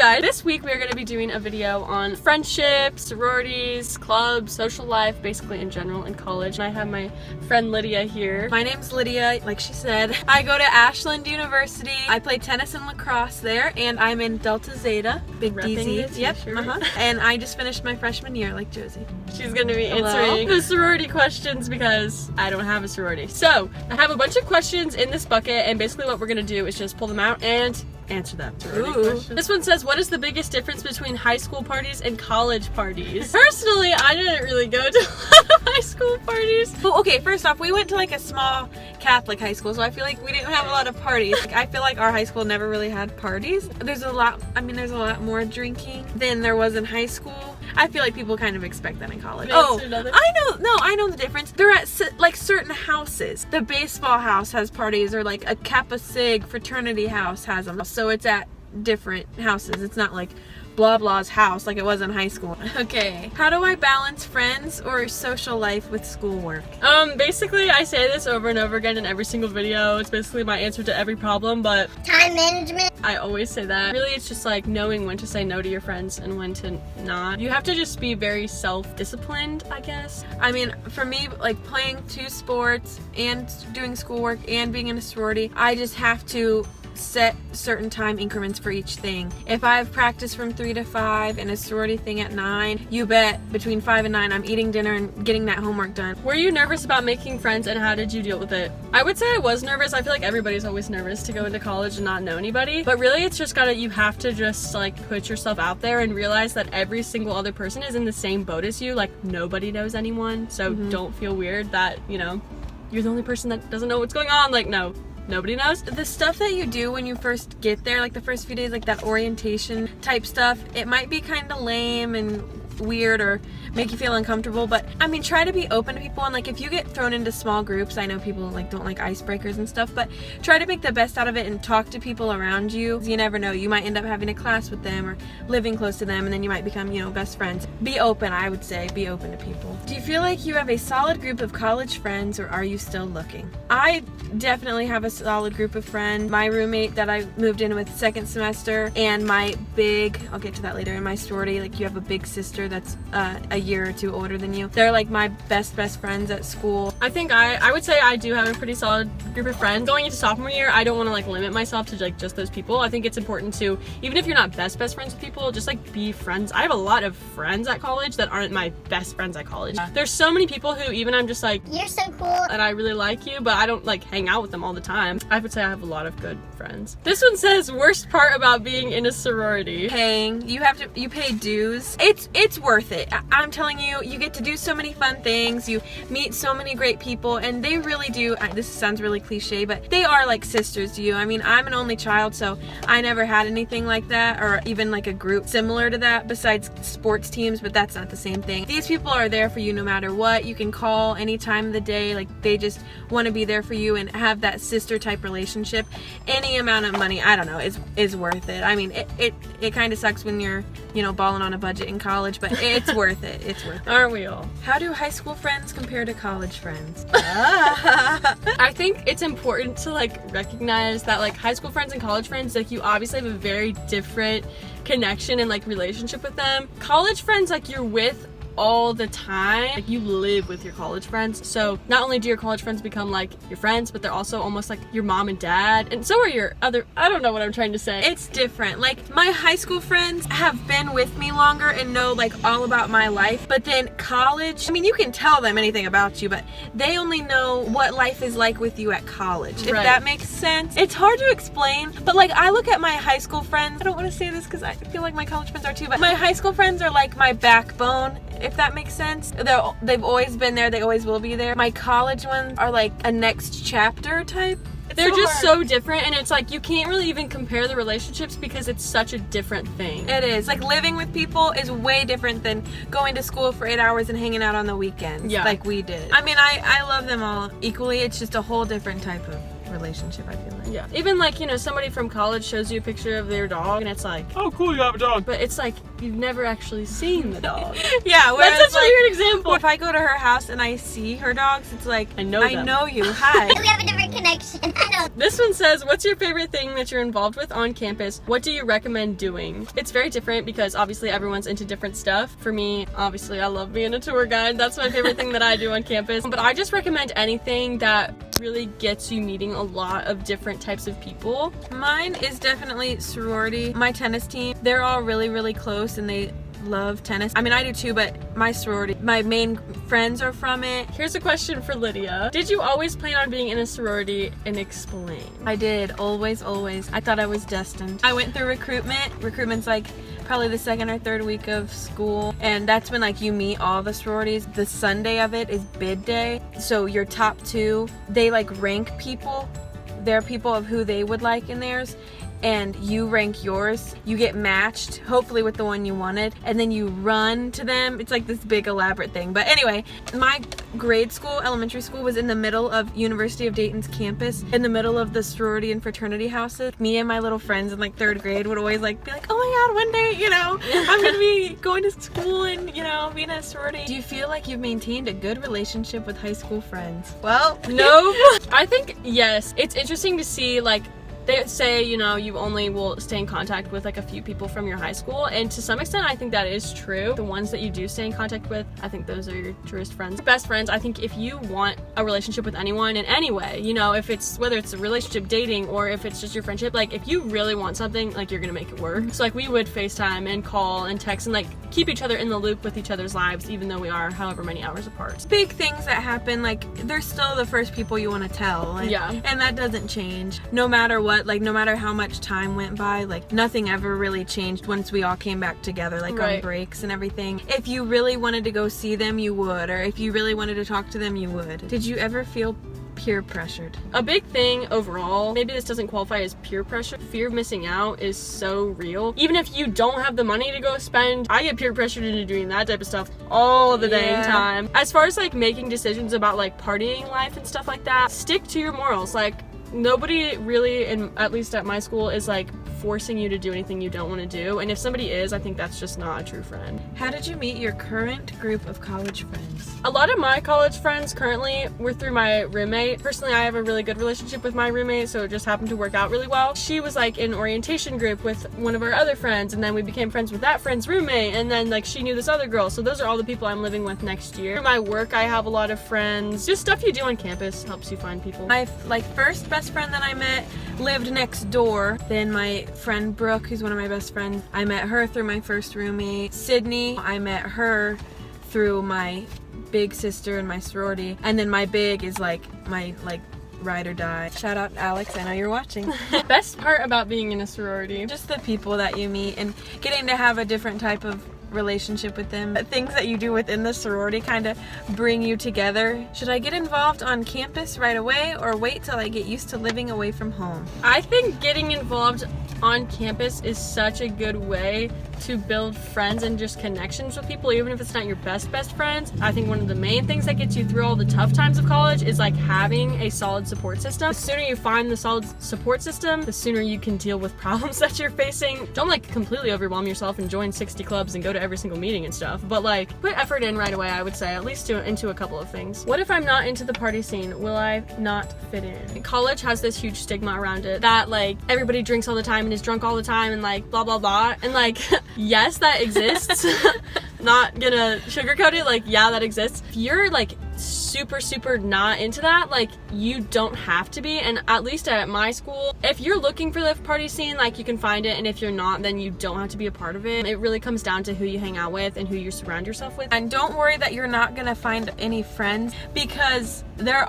guys, this week we are going to be doing a video on friendships, sororities, clubs, social life, basically in general in college. And I have my friend Lydia here. My name's Lydia, like she said. I go to Ashland University. I play tennis and lacrosse there, and I'm in Delta Zeta, Big DZ. Yep. And I just finished my freshman year, like Josie. She's going to be answering the sorority questions because I don't have a sorority. So I have a bunch of questions in this bucket, and basically what we're going to do is just pull them out and answer them. This one says, what is the biggest difference between high school parties and college parties? Personally, I didn't really go to a lot of high school parties. Well, okay, first off, we went to like a small Catholic high school, so I feel like we didn't have a lot of parties. Like, I feel like our high school never really had parties. There's a lot more drinking than there was in high school. I feel like people kind of expect that in college. I know the difference. They're at like certain houses. The baseball house has parties, or like a Kappa Sig fraternity house has them. So it's at different houses. It's not like blah blah's house like it was in high school. Okay, how do I balance friends or social life with schoolwork? Basically I say this over and over again in every single video. It's basically my answer to every problem, but time management. I always say that. Really, it's just like knowing when to say no to your friends and when to not. You have to just be very self-disciplined, I guess. I mean, for me, like playing 2 sports and doing schoolwork and being in a sorority, I just have to set certain time increments for each thing. If I have practice from 3 to 5 and a sorority thing at 9, you bet between 5 and 9 I'm eating dinner and getting that homework done. Were you nervous about making friends, and how did you deal with it? I would say I was nervous. I feel like everybody's always nervous to go into college and not know anybody, but really it's just you have to just like put yourself out there and realize that every single other person is in the same boat as you. Like, nobody knows anyone, so don't feel weird that, you know, you're the only person that doesn't know what's going on. Like, no. Nobody knows. The stuff that you do when you first get there, like the first few days, like that orientation type stuff, it might be kind of lame and weird or make you feel uncomfortable, but I mean, try to be open to people. And like, if you get thrown into small groups, I know people like don't like icebreakers and stuff, but try to make the best out of it and talk to people around you. You never know, you might end up having a class with them or living close to them, and then you might become, you know, best friends. Be open. I would say be open to people. Do you feel like you have a solid group of college friends, or are you still looking? I definitely have a solid group of friends. My roommate that I moved in with second semester, and my I'll get to that later, in my sorority, like you have a big sister that's a year or 2 older than you. They're like my best friends at school. I think I would say I do have a pretty solid group of friends. Going into sophomore year, I don't want to like limit myself to like just those people. I think it's important to, even if you're not best friends with people, just like be friends. I have a lot of friends at college that aren't my best friends at college. There's so many people who even I'm just like, you're so cool and I really like you, but I don't like hang out with them all the time. I would say I have a lot of good friends. This one says, worst part about being in a sorority. Paying. You pay dues. It's worth it. I'm telling you, you get to do so many fun things. You meet so many great people, and they really do. This sounds really cliche, but they are like sisters to you. I mean, I'm an only child, so I never had anything like that, or even like a group similar to that besides sports teams, but that's not the same thing. These people are there for you no matter what. You can call any time of the day. Like, they just want to be there for you and have that sister type relationship. Any amount of money, I don't know, is worth it. I mean, it kind of sucks when you're, you know, balling on a budget in college, but it's worth it. It's worth it. Aren't we all? How do high school friends compare to college friends? I think it's important to like recognize that like high school friends and college friends, like you obviously have a very different connection and like relationship with them. College friends, like you're with all the time. Like, you live with your college friends, so not only do your college friends become like your friends, but they're also almost like your mom and dad, and so are your other, I don't know what I'm trying to say. It's different. Like, my high school friends have been with me longer and know like all about my life, but then college, I mean, you can tell them anything about you, but they only know what life is like with you at college, if that makes sense. It's hard to explain, but like, I look at my high school friends, I don't want to say this because I feel like my college friends are too, but my high school friends are like my backbone, if that makes sense. They've always been there, they always will be there. My college ones are like a next chapter type. They're just so different, and it's like you can't really even compare the relationships because it's such a different thing. It is. Like, living with people is way different than going to school for 8 hours and hanging out on the weekends like we did. I mean, I love them all equally. It's just a whole different type of relationship, I feel like. Yeah. Even like, you know, somebody from college shows you a picture of their dog and it's like, oh cool, you have a dog. But it's like, you've never actually seen the dog. Yeah, that's such a weird example. If I go to her house and I see her dogs, it's like, I know you. Hi. We have a different connection. I know. This one says, what's your favorite thing that you're involved with on campus? What do you recommend doing? It's very different because obviously everyone's into different stuff. For me, obviously I love being a tour guide. That's my favorite thing that I do on campus. But I just recommend anything that really gets you meeting a lot of different types of people. Mine is definitely sorority. My tennis team, they're all really, really close and they love tennis. I mean, I do too, but my sorority, my main friends are from it. Here's a question for Lydia. Did you always plan on being in a sorority, and explain? I did, always. I thought I was destined. I went through recruitment. Recruitment's like probably the second or third week of school, and that's when like you meet all the sororities. The Sunday of it is bid day, so your top two, they like rank people. They're people of who they would like in theirs, and you rank yours. You get matched, hopefully with the one you wanted, and then you run to them. It's like this big elaborate thing. But anyway, my grade school, elementary school, was in the middle of University of Dayton's campus, in the middle of the sorority and fraternity houses. Me and my little friends in like third grade would always like be like, oh my god, one day, you know, I'm gonna be going to school and, you know, being a sorority. Do you feel like you've maintained a good relationship with high school friends? Well, no. I think yes. It's interesting to see, like, they say, you know, you only will stay in contact with like a few people from your high school, and to some extent I think that is true. The ones that you do stay in contact with, I think those are your truest friends. Best friends, I think if you want a relationship with anyone in any way, you know, if it's, whether it's a relationship, dating, or if it's just your friendship, like if you really want something, like you're gonna make it work. So like we would FaceTime and call and text and like keep each other in the loop with each other's lives, even though we are however many hours apart. Big things that happen, like they're still the first people you want to tell, and, yeah, and that doesn't change no matter what. Like no matter how much time went by, like nothing ever really changed once we all came back together, like right. on breaks and everything. If you really wanted to go see them, you would, or if you really wanted to talk to them, you would. Did you ever feel peer pressured? A big thing overall, maybe this doesn't qualify as peer pressure, fear of missing out is so real. Even if you don't have the money to go spend, I get peer pressured into doing that type of stuff all the dang time. As far as like making decisions about like partying life and stuff like that, stick to your morals. Like nobody really, at least at my school, is like forcing you to do anything you don't want to do, and if somebody is, I think that's just not a true friend. How did you meet your current group of college friends? A lot of my college friends currently were through my roommate. Personally, I have a really good relationship with my roommate, so it just happened to work out really well. She was like in orientation group with one of our other friends, and then we became friends with that friend's roommate, and then like she knew this other girl. So those are all the people I'm living with next year. Through my work, I have a lot of friends. Just stuff you do on campus helps you find people. My like first best friend that I met lived next door. Then my friend Brooke, who's one of my best friends, I met her through my first roommate. Sydney, I met her through my big sister in my sorority. And then my big is like my like ride or die. Shout out Alex, I know you're watching. Best part about being in a sorority, just the people that you meet and getting to have a different type of relationship with them. Things that you do within the sorority kind of bring you together. Should I get involved on campus right away or wait till I get used to living away from home? I think getting involved on campus is such a good way to build friends and just connections with people, even if it's not your best friends. I think one of the main things that gets you through all the tough times of college is like having a solid support system. The sooner you find the solid support system, the sooner you can deal with problems that you're facing. Don't like completely overwhelm yourself and join 60 clubs and go to every single meeting and stuff, but like put effort in right away, I would say, at least into a couple of things. What if I'm not into the party scene? Will I not fit in? College has this huge stigma around it that like everybody drinks all the time and is drunk all the time and like blah blah blah, and like yes, that exists. Not gonna sugarcoat it, like yeah, that exists. If you're like super not into that, like you don't have to be. And at least at my school, if you're looking for the party scene, like you can find it, and if you're not, then you don't have to be a part of it. It really comes down to who you hang out with and who you surround yourself with. And don't worry that you're not gonna find any friends, because there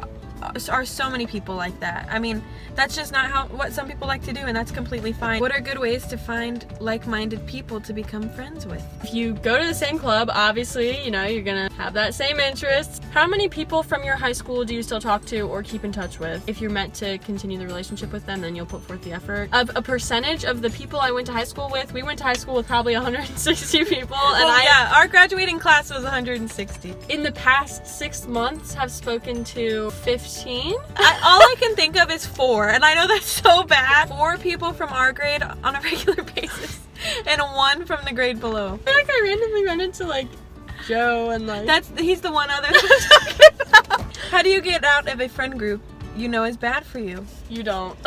are so many people like that. I mean, that's just not what some people like to do, and that's completely fine. What are good ways to find like-minded people to become friends with? If you go to the same club, obviously, you know, you're gonna have that same interest. How many people from your high school do you still talk to or keep in touch with? If you're meant to continue the relationship with them, then you'll put forth the effort. Of a percentage of the people I went to high school with, we went to high school with probably 160 people, and our graduating class was 160. In the past 6 months, have spoken to 15. All I can think of is 4, and I know that's so bad. 4 people from our grade on a regular basis, and 1 from the grade below. I feel like I randomly run into like Joe and like... He's the one other that I'm talking about. How do you get out of a friend group you know is bad for you. You don't.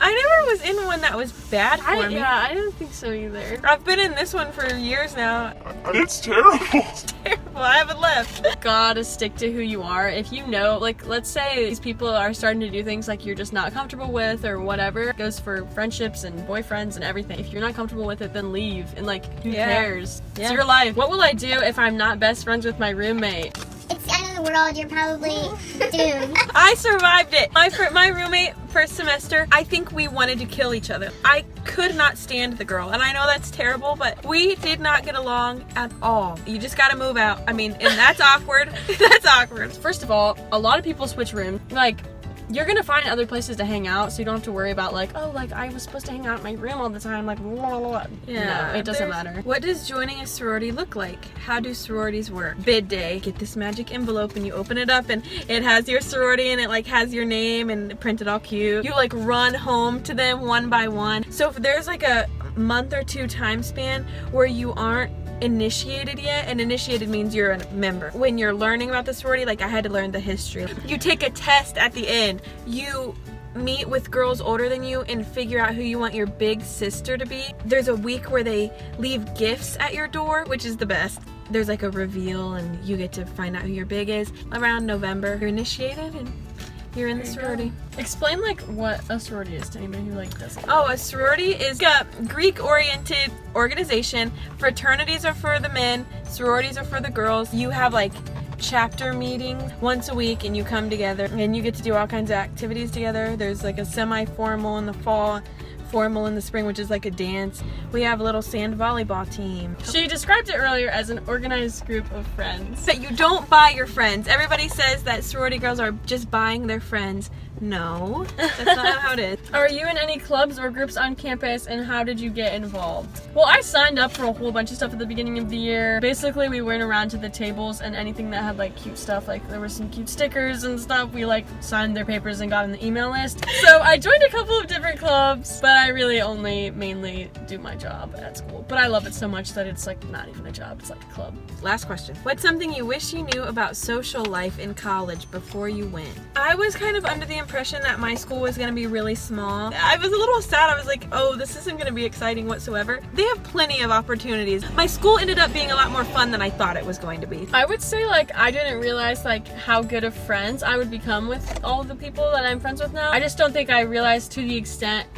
I never was in one that was bad for me. Yeah, I don't think so either. I've been in this one for years now. It's terrible. It's terrible. I haven't left. Gotta stick to who you are. If you know, like, let's say these people are starting to do things like you're just not comfortable with or whatever. It goes for friendships and boyfriends and everything. If you're not comfortable with it, then leave. And like, who cares? Yeah. It's your life. What will I do if I'm not best friends with my roommate? It's the end of the world. You're probably doomed. I survived it. My roommate first semester, I think we wanted to kill each other. I could not stand the girl, and I know that's terrible, but we did not get along at all. You just gotta move out. I mean, and that's awkward. That's awkward. First of all, a lot of people switch rooms. Like, you're gonna find other places to hang out, so you don't have to worry about like, oh, like I was supposed to hang out in my room all the time, like blah, blah, blah. Yeah, no, it doesn't matter. What does joining a sorority look like? How do sororities work? Bid day. Get this magic envelope and you open it up and it has your sorority and it like has your name and printed all cute. You like run home to them one by one. So if there's like a month or two time span where you aren't initiated yet, and initiated means you're a member. When you're learning about the sorority, like I had to learn the history. You take a test at the end. You meet with girls older than you and figure out who you want your big sister to be. There's a week where they leave gifts at your door, which is the best. There's like a reveal and you get to find out who your big is. Around November, you're initiated and you're in the sorority. Explain like what a sorority is to anybody who like doesn't. Oh, a sorority is a Greek-oriented organization. Fraternities are for the men, sororities are for the girls. You have like chapter meetings once a week and you come together and you get to do all kinds of activities together. There's like a semi-formal in the fall, formal in the spring, which is like a dance. We have a little sand volleyball team. She described it earlier as an organized group of friends. But you don't buy your friends. Everybody says that sorority girls are just buying their friends. No, that's not how it is. Are you in any clubs or groups on campus, and how did you get involved? Well, I signed up for a whole bunch of stuff at the beginning of the year. Basically, we went around to the tables and anything that had like cute stuff, like there were some cute stickers and stuff, we like signed their papers and got on the email list. So I joined a couple of different clubs, but I really only mainly do my job at school. But I love it so much that it's like not even a job, it's like a club. Last question. What's something you wish you knew about social life in college before you went? I was kind of under the impression that my school was going to be really small. I was a little sad. I was like, oh, this isn't going to be exciting whatsoever. They have plenty of opportunities. My school ended up being a lot more fun than I thought it was going to be. I would say like I didn't realize like how good of friends I would become with all of the people that I'm friends with now. I just don't think I realized to the extent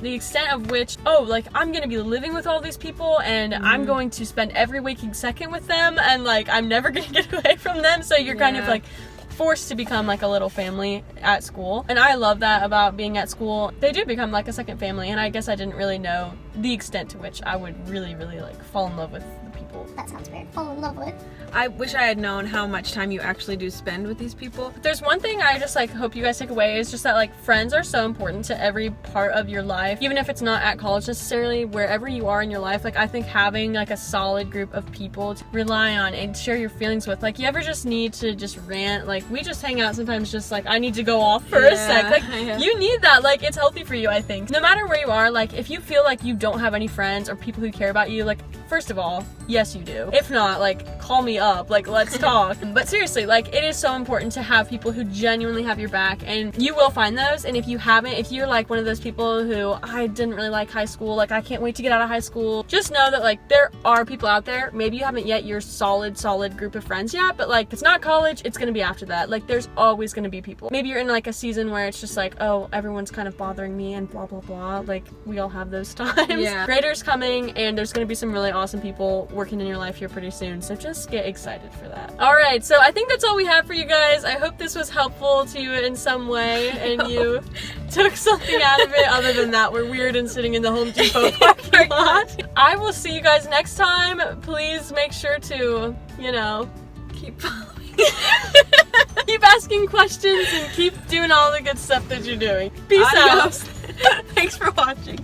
of which, oh, like I'm going to be living with all these people and I'm going to spend every waking second with them and like I'm never going to get away from them. So you're kind of like forced to become like a little family at school, and I love that about being at school. They do become like a second family, and I guess I didn't really know the extent to which I would really like fall in love with the people. That sounds weird. Fall in love with. I wish I had known how much time you actually do spend with these people. There's one thing I just like hope you guys take away is just that like friends are so important to every part of your life, even if it's not at college necessarily. Wherever you are in your life, like I think having like a solid group of people to rely on and share your feelings with, like you ever just need to just rant, like we just hang out sometimes just like I need to go off for a sec, like you need that, like it's healthy for you. I think no matter where you are, like if you feel like you don't have any friends or people who care about you, like first of all, yes you do. If not, like call me up, like let's talk. But seriously, like it is so important to have people who genuinely have your back, and you will find those. And if you haven't, if you're like one of those people who I didn't really like high school, like I can't wait to get out of high school, just know that like there are people out there. Maybe you haven't yet your solid group of friends yet, but like if it's not college, it's gonna be after that. Like there's always gonna be people. Maybe you're in like a season where it's just like, oh, everyone's kind of bothering me and blah blah blah. Like we all have those times. Yeah. Grader's coming, and there's gonna be some really awesome people working in your life here pretty soon, so just get excited for that. Alright, so I think that's all we have for you guys. I hope this was helpful to you in some way and you took something out of it other than that we're weird and sitting in the Home Depot parking lot. I will see you guys next time. Please make sure to, you know, keep following. Keep asking questions and keep doing all the good stuff that you're doing. Peace out. Thanks for watching.